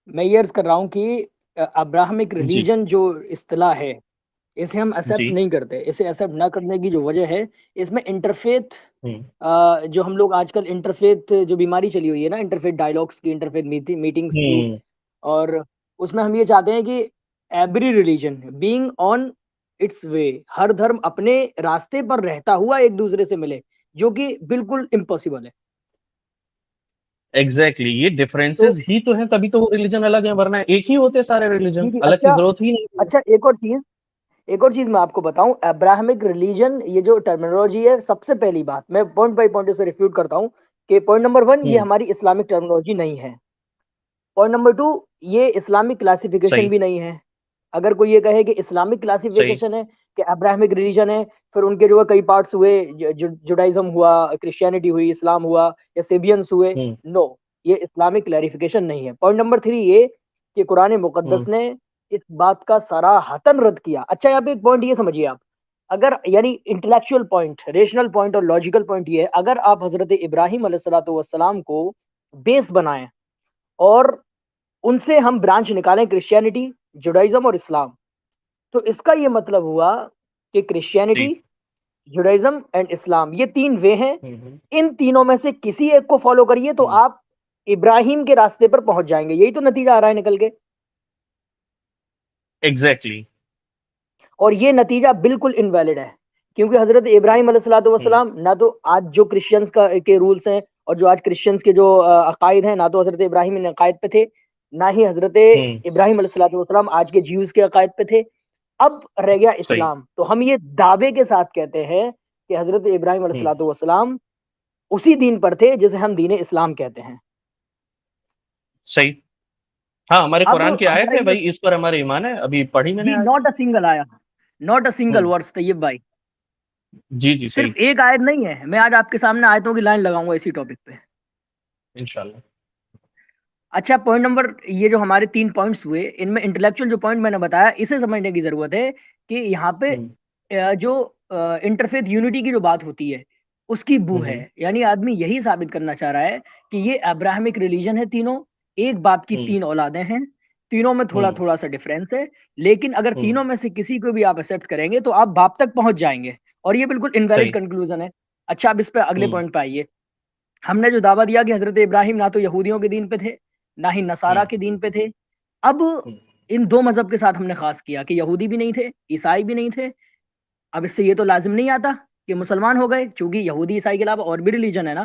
میں یہ عرض کر رہا ہوں کہ ابراہمک جی ریلیجن جو اصطلاح ہے اسے ہم ایکسیپٹ جی نہیں کرتے. اسے ایکسیپٹ نہ کرنے کی جو وجہ ہے اس میں انٹرفیتھ ہوں جو ہم لوگ آج کل انٹرفیتھ جو بیماری چلی ہوئی ہے نا انٹرفیتھ ڈائلاگس کی انٹرفیتھ میٹنگس کی, ہوں اور اس میں ہم یہ چاہتے ہیں کہ every religion being on its way, ہر دھرم اپنے راستے پر رہتا ہوا ایک دوسرے سے ملے, جو کہ بالکل امپاسبل ہے. ایگزیکٹلی یہ تو ڈفرینسز ہی تو ہیں, تبھی تو وہ ریلیجن الگ ہیں, ورنہ ایک ہی ہوتے سارے ریلیجن, جی جی, الگ کی اچھا ضرورت ہی نہیں ہے. اچھا, ایک اور چیز میں آپ کو بتاؤں. ابراہمک ریلیجن یہ جو ٹرمینالوجی ہے, سب سے پہلی بات میں پوائنٹ بائی پوائنٹ سے ریفیوٹ کرتا ہوں کہ پوائنٹ نمبر 1 یہ ہوں ہماری اسلامک ٹرمینالوجی نہیں ہے. پوائنٹ نمبر 2 یہ اسلامک کلاسیفیکیشن صحیح بھی نہیں ہے. اگر کوئی یہ کہے کہ اسلامک صحیح کلاسیفیکیشن ہے کہ ابراہمک ریلیجن ہے, پھر ان کے جو ہے کئی پارٹس ہوئے, جوڈائزم ہوا, کرسچینٹی ہوئی, اسلام ہوا, یا سیبینس ہوئے, ہوں نو, یہ اسلامک کلیریفیکیشن نہیں ہے. پوائنٹ نمبر 3 یہ کہ قرآن ہوں مقدس نے اس بات کا صراحتاً رد کیا. اچھا یہاں پہ ایک پوائنٹ یہ سمجھیے آپ, اگر یعنی انٹلیکچوئل پوائنٹ, ریشنل پوائنٹ اور لاجیکل پوائنٹ یہ ہے, اگر آپ حضرت ابراہیم علیہ الصلوۃ والسلام کو بیس بنائیں اور ان سے ہم برانچ نکالیں کرسچینٹی, جوڈائزم اور اسلام, تو اس کا یہ مطلب ہوا کہ جی کرسچینٹی, جوڈائزم اینڈ اسلام یہ 3 وے ہیں, ہوں ان تینوں میں سے کسی ایک کو فالو کریے تو ہوں آپ ابراہیم کے راستے پر پہنچ جائیں گے. یہی تو نتیجہ آ رہا ہے نکل کے, ایگزیکٹلی اور یہ نتیجہ بالکل انویلڈ ہے, کیونکہ حضرت ابراہیم علیہ الصلوۃ ہوں والسلام نہ تو آج جو کرسچنس کے رولس ہیں اور جو آج کرسچنس کے جو عقائد ہیں, نہ تو حضرت ابراہیم ان عقائد پہ تھے, نہ ہی حضرت ہوں ابراہیم علیہ الصلوۃ والسلام آج کے جیوز کے عقائد پہ تھے. اب رہ گیا صحیح اسلام, تو ہم یہ دعوے کے ساتھ کہتے ہیں کہ حضرت ابراہیم علیہ ہوں الصلوۃ والسلام اسی دین پر تھے جسے ہم دین اسلام کہتے ہیں. صحیح. ہاں ہمارے اب قرآن کی آیت ہمارا ہے یہ بھائی, اس پر ہمارا ایمان ہے, ابھی پڑھی میں نے جی, آج. ناٹ اے سنگل آیا, ناٹ اے سنگل ہوں ورڈ طیب بھائی, جی جی صرف صحیح. ایک آیت نہیں ہے. میں آج آپ کے سامنے آیتوں کی لائن لگاؤں گا اسی ٹاپک پہ. انشاءاللہ. اچھا, پوائنٹ نمبر, یہ جو ہمارے 3 پوائنٹس ہوئے, ان میں انٹلیکچوئل جو پوائنٹ میں نے بتایا اسے سمجھنے کی ضرورت ہے کہ یہاں پہ ہوں جو انٹرفیتھ یونٹی کی جو بات ہوتی ہے اس کی بو ہے. ہوں یعنی آدمی یہی ثابت کرنا چاہ رہا ہے کہ یہ ابراہمک ریلیجن ہے, تینوں ایک باپ کی ہوں 3 اولادیں ہیں, تینوں میں تھوڑا ہوں تھوڑا سا ڈفرینس ہے, لیکن اگر ہوں تینوں میں سے کسی کو بھی آپ ایکسیپٹ کریں گے تو آپ باپ تک پہنچ جائیں گے, اور یہ بالکل انویلڈ صحیح. کنکلوژن ہے. اچھا, اب اس پہ اگلے ہوں پوائنٹ پہ آئیے. ہم نے جو دعویٰ دیا کہ حضرت ابراہیم نہ تو یہودیوں کے دین پہ تھے نہ ہی ہوں نصارہ کے دین پہ تھے. اب ہوں ان 2 مذہب کے ساتھ ہم نے خاص کیا کہ یہودی بھی نہیں تھے, عیسائی بھی نہیں تھے. اب اس سے یہ تو لازم نہیں آتا کہ مسلمان ہو گئے, چونکہ یہودی عیسائی کے علاوہ اور بھی ریلیجن ہے نا.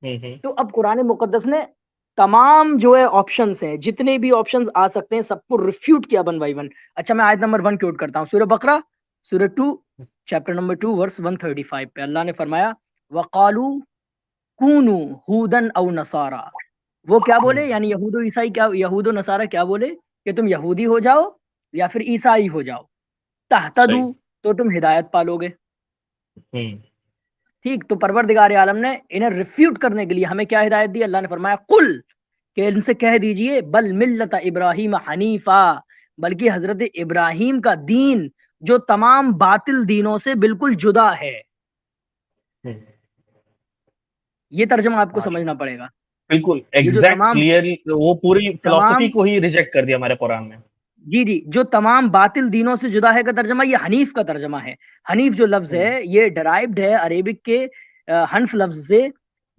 ہوں تو اب قرآن مقدس نے تمام جو ہے آپشنز ہیں, جتنے بھی آپشنز آ سکتے ہیں, سب کو ریفیوٹ کیا ون بائی ون. اچھا, میں آیت نمبر 1 کوٹ کرتا ہوں, سورہ بقرہ سورہ 2 چیپٹر نمبر 2 ورس 135 پہ اللہ نے فرمایا وقالو کونو ہودن او نصارا. وہ کیا ہوں بولے, یعنی یہود و عیسائی, کیا یہود و نصارہ کیا بولے کہ تم یہودی ہو جاؤ یا پھر عیسائی ہو جاؤ, تہتدو, صحیح. تو تم ہدایت پالو گے. ہوں ٹھیک, تو پروردگار عالم نے انہیں ریفیوٹ کرنے کے لیے ہمیں کیا ہدایت دی؟ اللہ نے فرمایا قل, کہ ان سے کہہ دیجئے بل ملت ابراہیم حنیفا, بلکہ حضرت ابراہیم کا دین جو تمام باطل دینوں سے بالکل جدا ہے. ہوں یہ ترجمہ آپ کو ماشاء سمجھنا اللہ. پڑے گا. بالکل یہ جو ایگزیکٹ تمام کلیئر, وہ پوری فلسفی تمام کو ہی ریجیکٹ کر دیا ہمارے قرآن میں. جی جی, جو تمام باطل دینوں سے جدا ہے کا ترجمہ یہ حنیف کا ترجمہ ہے. حنیف جو لفظ ہوں ہے یہ ڈرائیوڈ ہے عربک کے حنف لفظ سے,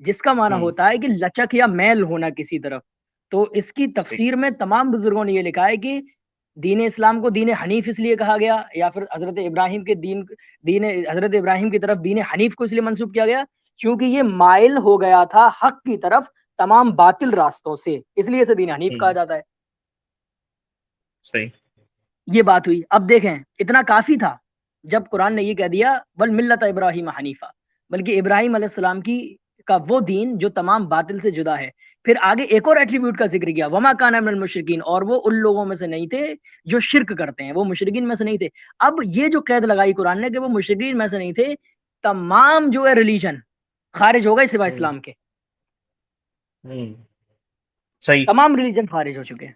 جس کا معنی ہوں ہوتا ہے کہ لچک یا میل ہونا کسی طرف. تو اس کی صحیح. تفسیر میں تمام بزرگوں نے یہ لکھا ہے کہ دین اسلام کو دین حنیف اس لیے کہا گیا, یا پھر حضرت ابراہیم کے دین حضرت ابراہیم کی طرف دین حنیف کو اس لیے منسوب کیا گیا کیونکہ یہ مائل ہو گیا تھا حق کی طرف تمام باطل راستوں سے, اس لیے اسے دین حنیف کہا ہوں جاتا ہے. صحیح. یہ بات ہوئی. اب دیکھیں, اتنا کافی تھا جب قرآن نے یہ کہہ دیا بل ملت ابراہیم حنیفہ, بلکہ ابراہیم علیہ السلام کی کا وہ دین جو تمام باطل سے جدا ہے. پھر آگے ایک اور ایٹریبیوٹ کا ذکر کیا, وما کان من المشرکین, اور وہ ان لوگوں میں سے نہیں تھے جو شرک کرتے ہیں, وہ مشرکین میں سے نہیں تھے. اب یہ جو قید لگائی قرآن نے کہ وہ مشرکین میں سے نہیں تھے, تمام جو ہے ریلیجن خارج ہو گئے سوائے ہوں اسلام کے, ہوں صحیح. تمام ریلیجن خارج ہو چکے ہیں.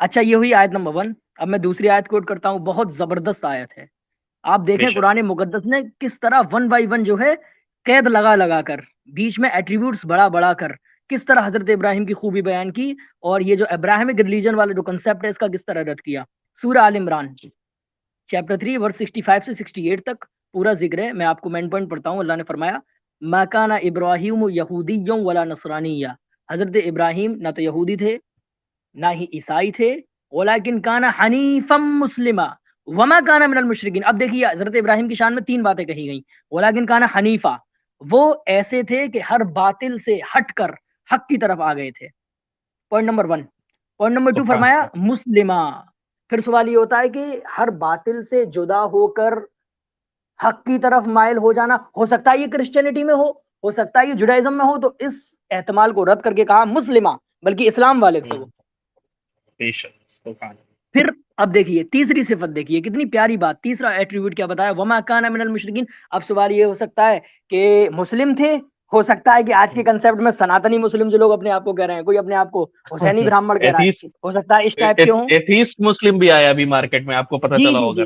اچھا, یہ ہوئی آیت نمبر 1. اب میں دوسری آیت کوٹ کرتا ہوں, بہت زبردست آیت ہے. آپ بے دیکھیں شک. قرآن مقدس نے کس طرح ون بائی ون جو ہے قید لگا لگا کر, بیچ میں ایٹریبیوٹس بڑا بڑا کر, کس طرح حضرت ابراہیم کی خوبی بیان کی اور یہ جو ابراہمک ریلیجن والا جو کنسیپٹ ہے اس کا کس طرح رد کیا. سورہ آل عمران چیپٹر 3 ورس 65 سے 68 تک پورا ذکر ہے. میں آپ کو مین پوائنٹ پڑھتا ہوں. اللہ نے فرمایا ما کان ابراہیم یہودی ولا نصرانی، حضرت ابراہیم نہ تو یہودی تھے نہ ہی عیسائی تھے، ولیکن کان حنیفا مسلما وما کان من المشرکین. اب دیکھیے حضرت ابراہیم کی شان میں 3 باتیں کہی گئیں. ولیکن کان حنیفا، وہ ایسے تھے کہ ہر باطل سے ہٹ کر حق کی طرف آ گئے تھے. Point number 1. پوائنٹ نمبر 2 فرمایا مسلمہ. پھر سوال یہ ہوتا ہے کہ ہر باطل سے جدا ہو کر حق کی طرف مائل ہو جانا، ہو سکتا ہے یہ کرسچینٹی میں ہو سکتا ہے یہ جوڈائزم میں ہو، تو اس احتمال کو رد کر کے کہا مسلمہ، بلکہ اسلام والے تھے وہ. پھر اب دیکھیے تیسری صفت، دیکھیے کتنی پیاری بات. تیسرا ایٹریبیوٹ کیا بتایا؟ وما کان من المشرکین. اب سوال یہ ہو سکتا ہے کہ مسلم تھے، ہو سکتا ہے کہ آج کے کنسیپٹ میں سناتنی مسلم جو لوگ اپنے آپ کو کہہ رہے ہیں، کوئی اپنے آپ کو حسینی برہمن کہہ رہا ہے، ہو سکتا ہے اس ٹائپ کے ہوں. ایتھیسٹ مسلم بھی آیا ابھی مارکیٹ میں، آپ کو پتہ چلا ہوگا.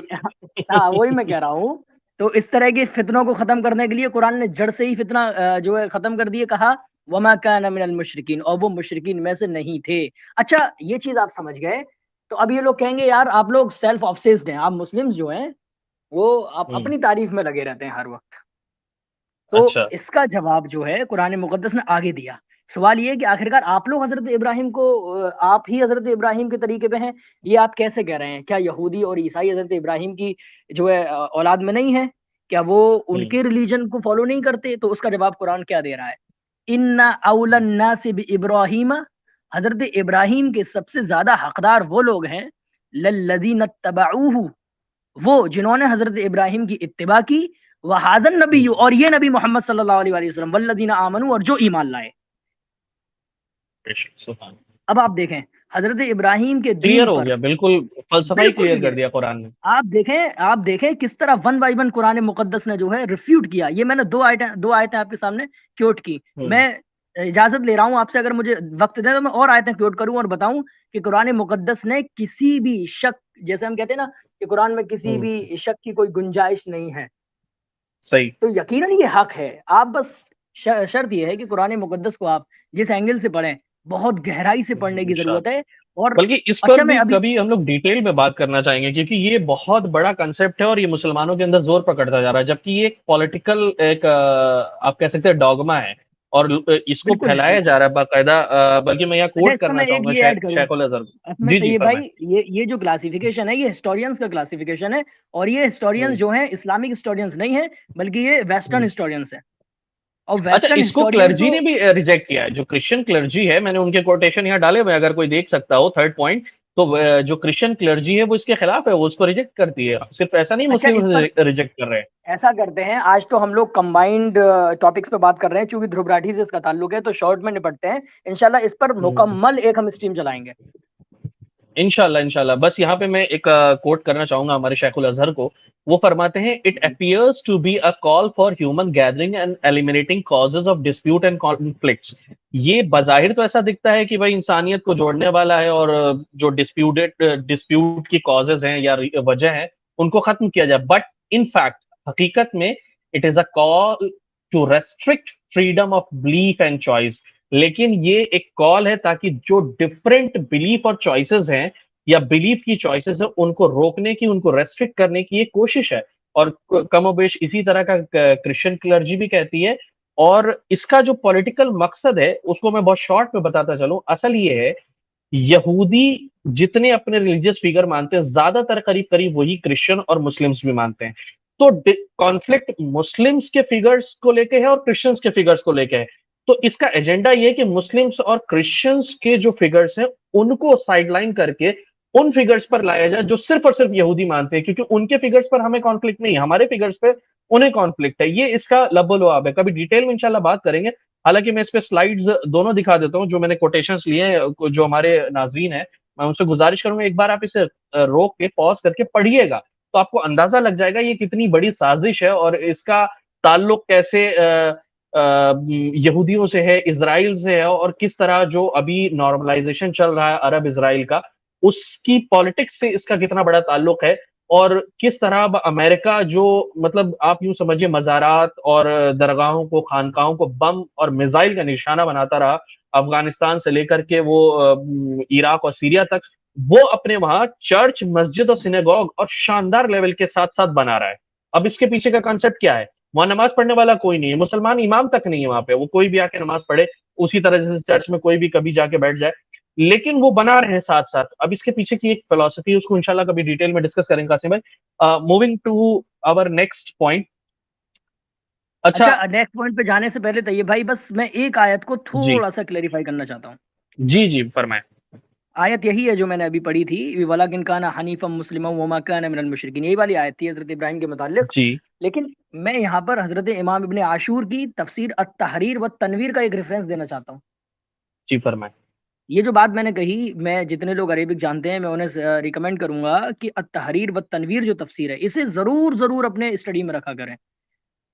ہاں وہی میں کہہ رہا ہوں. تو اس طرح کے فتنوں کو ختم کرنے کے لیے قرآن نے جڑ سے ہی فتنہ جو ہے ختم کر دیے. کہا وما کان من المشرکین، اور وہ مشرکین میں سے نہیں تھے. اچھا یہ چیز آپ سمجھ گئے تو اب یہ لوگ کہیں گے یار آپ لوگ سیلف آبسیسڈ ہیں، آپ مسلمز جو ہیں وہ آپ اپنی تعریف میں لگے رہتے ہیں ہر وقت. تو اس کا جواب جو ہے قرآن مقدس نے آگے دیا. سوال یہ ہے کہ آخرکار آپ لوگ حضرت ابراہیم کو، آپ ہی حضرت ابراہیم کے طریقے پہ ہیں، یہ آپ کیسے کہہ رہے ہیں؟ کیا یہودی اور عیسائی حضرت ابراہیم کی جو ہے اولاد میں نہیں ہے؟ کیا وہ ان کے ریلیجن کو فالو نہیں کرتے؟ تو اس کا جواب قرآن کیا دے رہا ہے؟ ان اول الناس بابراہیم، حضرت ابراہیم کے سب سے زیادہ حقدار وہ لوگ ہیں للذین اتبعوہ، وہ جنہوں نے حضرت ابراہیم کی اتباع کی، وہذا النبی، اور یہ نبی محمد صلی اللہ علیہ وسلم، والذین آمنوا، اور جو ایمان لائے. اب آپ دیکھیں حضرت ابراہیم کے کلیئر دین ہو پر گیا، بالکل فلسفہ ہی کلیئر کر دیا قرآن نے. آپ دیکھیں کس طرح ون بائی ون قرآن مقدس نے جو ہے ریفیوٹ کیا. یہ میں نے دو آیتیں آپ کے سامنے کیوٹ کی. میں اجازت لے رہا ہوں آپ سے، اگر مجھے وقت دیں تو میں اور آیتیں کیوٹ کروں اور بتاؤں کہ قرآن مقدس نے کسی بھی شک، جیسے ہم کہتے ہیں نا کہ قرآن میں کسی بھی شک کی کوئی گنجائش نہیں ہے، صحیح، تو یقیناً یہ حق ہے. آپ بس شرط یہ ہے کہ قرآن مقدس کو آپ جس اینگل سے پڑھیں بہت گہرائی سے پڑھنے کی ضرورت ہے. اور بلکہ اس پر بھی کبھی ہم لوگ ڈیٹیل میں بات کرنا چاہیں گے، کیونکہ یہ بہت بڑا کنسیپٹ ہے اور یہ مسلمانوں کے اندر زور پکڑتا جا رہا ہے، جبکہ یہ ایک پولیٹیکل ایک آپ کہہ سکتے ہیں ڈوگما ہے اور اس کو پھیلایا جا رہا ہے باقاعدہ. بلکہ میں یہاں کوٹ کرنا چاہوں گا شیخ الازہر. جی بھائی، یہ جو کلاسیفیکیشن ہے یہ ہسٹورینز کا کلاسیفیکیشن ہے، اور یہ ہسٹورینز جو ہیں اسلامک ہسٹورینز نہیں ہیں بلکہ یہ ویسٹرن ہسٹورینز ہیں. اچھا، اس کو کلرجی نے بھی ریجیکٹ کیا ہے. جو کرسچن کلرجی ہے، میں نے ان کے کوٹیشن یہاں ڈالے ہوئے، اگر کوئی دیکھ سکتا ہو. 3rd پوائنٹ تو جو کرسچن کلرجی ہے وہ اس کے خلاف ہے، وہ اس کو ریجیکٹ کرتی ہے. صرف ایسا نہیں مسلم ریجیکٹ کر رہے ہیں. ایسا کرتے ہیں، آج تو ہم لوگ کمبائنڈ ٹاپکس پہ بات کر رہے ہیں، چونکہ دھرو راٹھی سے اس کا تعلق ہے تو شارٹ میں نپٹتے ہیں. انشاءاللہ اس پر مکمل ایک ہم اسٹریم چلائیں گے انشاءاللہ. بس یہاں پہ میں ایک کوٹ کرنا چاہوں گا ہمارے شیخ الازہر کو. وہ فرماتے ہیں it appears to be a call for human gathering and eliminating causes of dispute and conflicts. یہ بظاہر تو ایسا دکھتا ہے کہ بھائی انسانیت کو جوڑنے والا ہے اور جو ڈسپیوٹ کی کازز ہیں یا وجہ ہیں ان کو ختم کیا جائے. بٹ ان فیکٹ، حقیقت میں it is a call to restrict freedom of belief and choice. لیکن یہ ایک کال ہے تاکہ جو ڈفرینٹ بلیف اور چوائسز ہیں یا بلیف کی چوائسز ہیں ان کو روکنے کی، ان کو ریسٹرکٹ کرنے کی ایک کوشش ہے. اور کم و بیش اسی طرح کا کرسچن کلرجی بھی کہتی ہے. اور اس کا جو پولیٹیکل مقصد ہے اس کو میں بہت شارٹ میں بتاتا چلوں. اصل یہ ہے یہودی جتنے اپنے ریلیجیس فگر مانتے ہیں زیادہ تر قریب وہی کرسچن اور مسلمز بھی مانتے ہیں. تو کانفلکٹ مسلمز کے فگرز کو لے کے ہے اور کرسچنز کے فگرز کو لے کے ہے. تو اس کا ایجنڈا یہ کہ مسلمز اور کرسچنز کے جو فگرز ہیں ان کو سائیڈ لائن کر کے ان فگرز پر لایا جائے جو صرف اور صرف یہودی مانتے ہیں، کیونکہ ان کے فگرز پر ہمیں کانفلکٹ نہیں ہے، ہمارے فگرز پہ انہیں کانفلکٹ ہے. یہ اس کا لب و لعاب ہے. کبھی ڈیٹیل میں انشاءاللہ بات کریں گے. حالانکہ میں اس پہ سلائیڈز دونوں دکھا دیتا ہوں جو میں نے کوٹیشنز لیے ہیں. جو ہمارے ناظرین ہیں میں ان سے گزارش کروں گا ایک بار آپ اسے روک کے پاز کر کے پڑھیے گا تو آپ کو اندازہ لگ جائے گا یہ کتنی بڑی سازش ہے اور اس کا تعلق کیسے یہودیوں سے ہے، اسرائیل سے ہے، اور کس طرح جو ابھی نارملائزیشن چل رہا ہے عرب اسرائیل کا اس کی پالیٹکس سے اس کا کتنا بڑا تعلق ہے. اور کس طرح امریکہ جو مطلب آپ یوں سمجھیے مزارات اور درگاہوں کو، خانقاہوں کو بم اور میزائل کا نشانہ بناتا رہا افغانستان سے لے کر کے وہ عراق اور سیریا تک، وہ اپنے وہاں چرچ، مسجد اور سینیگوگ اور شاندار لیول کے ساتھ ساتھ بنا رہا ہے. اب اس کے پیچھے کا کانسیپٹ کیا ہے؟ وہاں نماز پڑھنے والا کوئی نہیں ہے، مسلمان امام تک نہیں ہے وہاں پہ، وہ کوئی بھی آ کے نماز پڑھے اسی طرح جیسے چرچ میں کوئی بھی کبھی جا کے بیٹھ جائے، لیکن وہ بنا رہے ہیں ساتھ ساتھ. اب اس کے پیچھے کی ایک فلسفی ہے، اس کو انشاءاللہ کبھی ڈیٹیل میں ڈسکس کریں گے قاسم بھائی. Moving to our next point. اچھا. اچھا، نیکسٹ پوائنٹ پہ جانے سے پہلے طیب بھائی بس میں ایک آیت کو جی تھوڑا سا کلیریفائی کرنا چاہتا ہوں. جی جی فرمائیں. آیت یہی ہے جو میں نے ابھی پڑھی تھی، وَلَٰكِن كَانَ حَنِيفًا مُسْلِمًا وَمَا كَانَ مِنَ الْمُشْرِكِينَ، یہی والی آیت تھی حضرت ابراہیم کے متعلق. جی لیکن میں یہاں پر حضرت امام ابن عاشور کی تفسیر التحریر والتنویر کا ایک ریفرنس دینا چاہتا ہوں. جی فرمائیں. یہ جو بات میں نے کہی، میں جتنے لوگ عربک جانتے ہیں میں انہیں ریکمینڈ کروں گا کہ التحریر والتنویر جو تفسیر ہے اسے ضرور ضرور اپنے اسٹڈی میں رکھا کریں.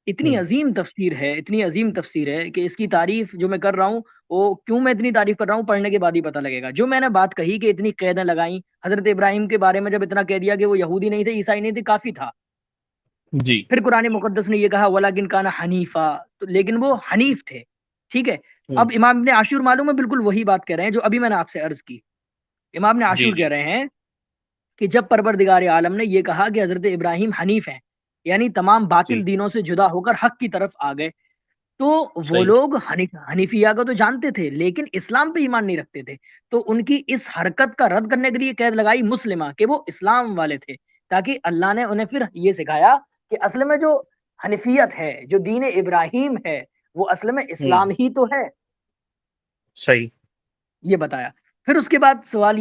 اتنی عظیم تفسیر ہے، اتنی عظیم تفسیر ہے کہ اس کی تعریف جو میں کر رہا ہوں وہ کیوں میں اتنی تعریف کر رہا ہوں پڑھنے کے بعد ہی پتہ لگے گا. جو میں نے بات کہی کہ اتنی قیدیں لگائیں حضرت ابراہیم کے بارے میں، جب اتنا کہہ دیا کہ وہ یہودی نہیں تھے، عیسائی نہیں تھے، کافی تھا. جی پھر قرآن مقدس نے یہ کہا وَلَٰكِن كَانَ حَنِيفًا، تو لیکن وہ حنیف تھے. ٹھیک ہے. اب امام ابن عاشور معلوم ہے بالکل وہی بات کہہ رہے ہیں جو ابھی میں نے آپ سے عرض کی. امام ابن جی عاشور جی کہہ رہے ہیں کہ جب پروردگار عالم نے یہ کہا کہ حضرت ابراہیم حنیف ہیں، یعنی تمام جی باطل دینوں سے جدا ہو کر حق کی طرف آ گئے، تو وہ صحیح. لوگ حنیفیہ کو تو جانتے تھے لیکن اسلام پہ ایمان نہیں رکھتے تھے. تو ان کی اس حرکت کا رد کرنے کے لیے قید لگائی مسلمہ، کہ وہ اسلام والے تھے، تاکہ اللہ نے انہیں پھر یہ سکھایا کہ اصل میں جو حنیفیت ہے، جو دین ابراہیم ہے، وہ اصل میں اسلام ہی تو ہے. صحیح. یہ بتایا. پھر اس کے بعد سوال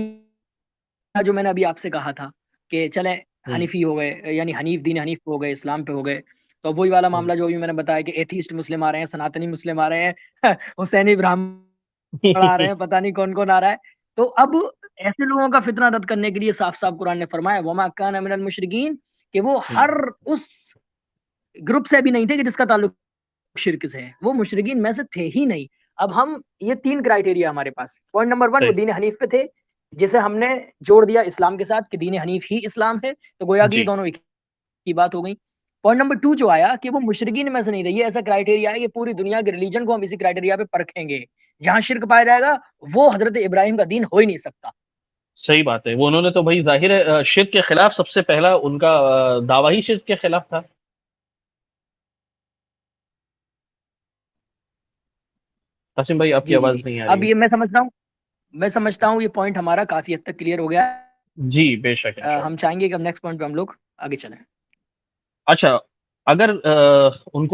جو میں نے ابھی آپ سے کہا تھا کہ چلیں حنیفی ہو گئے، یعنی حنیف دین حنیف ہو گئے، اسلام پہ ہو گئے. تو وہی والا معاملہ جو بھی میں نے بتایا کہ ایتھیسٹ مسلم آ رہے ہیں، سناتنی مسلم آ رہے ہیں، حسینی براہمن آ رہے ہیں، پتہ نہیں کون کون آ رہا ہے. تو اب ایسے لوگوں کا فتنہ رد کرنے کے لیے صاف صاف قرآن نے فرمایا وما کان من المشرکین، کہ وہ ہر اس گروپ سے بھی نہیں تھے کہ جس کا تعلق شرک سے ہے، وہ مشرکین میں سے تھے ہی نہیں. اب ہم یہ تین کرائٹیریا ہمارے پاس. پوائنٹ نمبر 1 وہ صحیح. دین حنیف پہ تھے، جسے ہم نے جوڑ دیا اسلام کے ساتھ کہ دین حنیف ہی اسلام ہے، تو گویا کہ یہ جی دونوں ایک کی بات ہو گئی. پوائنٹ نمبر 2 جو آیا کہ وہ مشرکین میں سے نہیں تھے، یہ ایسا کرائٹیریا ہے کہ پوری دنیا کے ریلیجن کو ہم اسی کرائٹیریا پہ پرکھیں گے. جہاں شرک پایا جائے گا وہ حضرت ابراہیم کا دین ہو ہی نہیں سکتا. صحیح بات ہے. وہ انہوں نے تو بھائی ظاہر ہے شرک کے خلاف سب سے پہلا ان کا دعویٰ ہی شرک کے خلاف تھا. قاسم بھائی آپ کی جی جی جی. آواز نہیں آ رہی اب ہے. یہ میں سمجھتا ہوں یہ پوائنٹ ہمارا کافی حد تک کلیئر ہو گیا ہے. جی بے شک ہم انشاءاللہ. چاہیں گے کہ اب نیکسٹ پوائنٹ پہ ہم لوگ آگے چلیں. اچھا. اگر ان کو